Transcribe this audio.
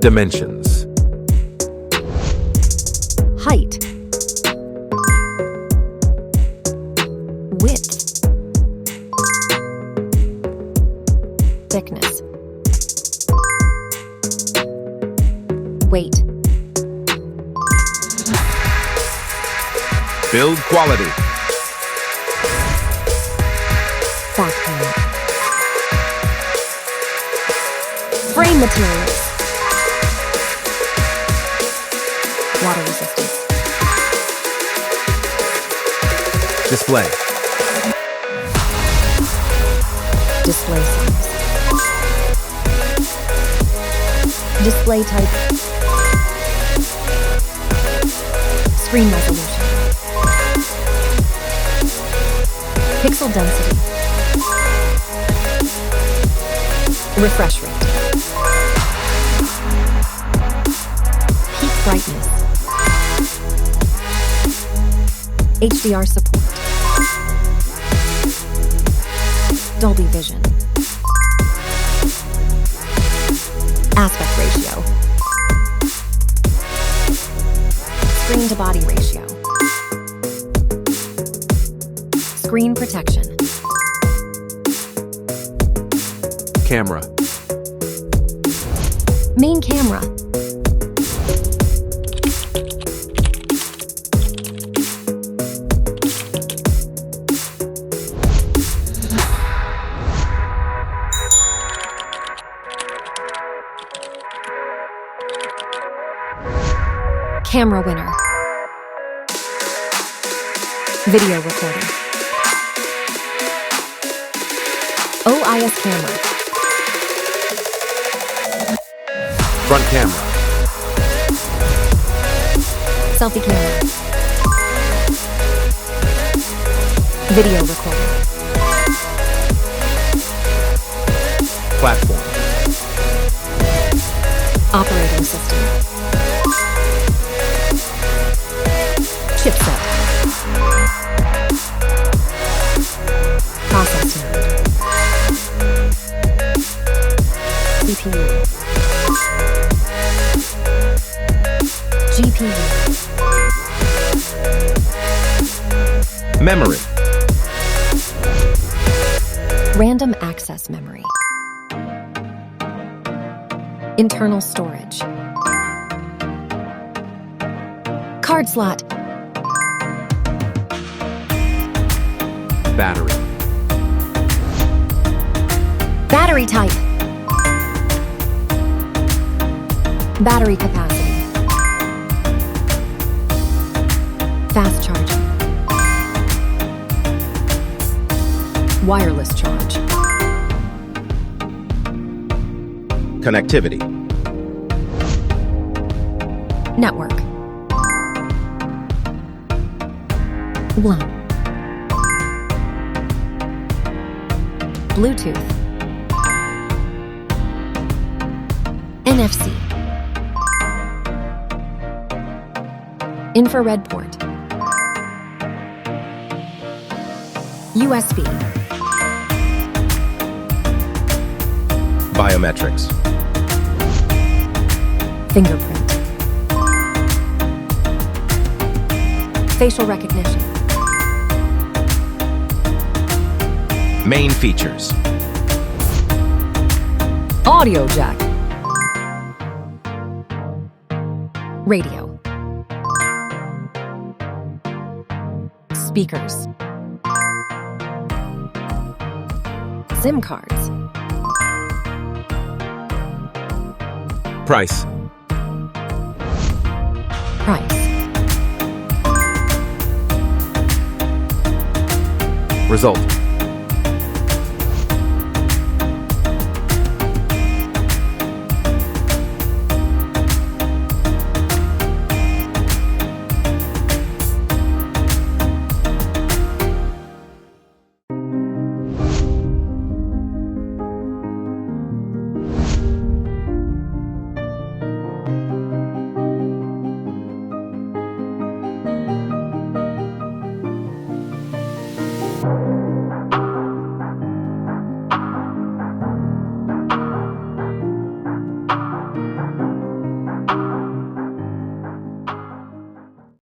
Dimensions. Height. Width. Thickness. Weight. Build quality. Back panel. Frame materials. Water resistance. Display. Display size. Display type. Screen resolution. Pixel density. Refresh rate. Peak brightness. HDR support. Dolby Vision. Aspect ratio. Screen to body ratio. Screen protection. Camera. Main camera. Camera winner. Video recording. OIS camera. Front camera. Selfie camera. Video recording. Platform. Operating system. Chipset. Process node. CPU. GPU. Memory. Random access memory. Internal storage. Card slot. Battery. Battery type. Battery capacity. Fast charging. Wireless charge. Connectivity. Network. WLAN. Bluetooth. NFC. Infrared port. USB. Biometrics. Fingerprint. Facial recognition. Main features. Audio jack. Radio. Speakers. SIM cards. Price. Price. Result.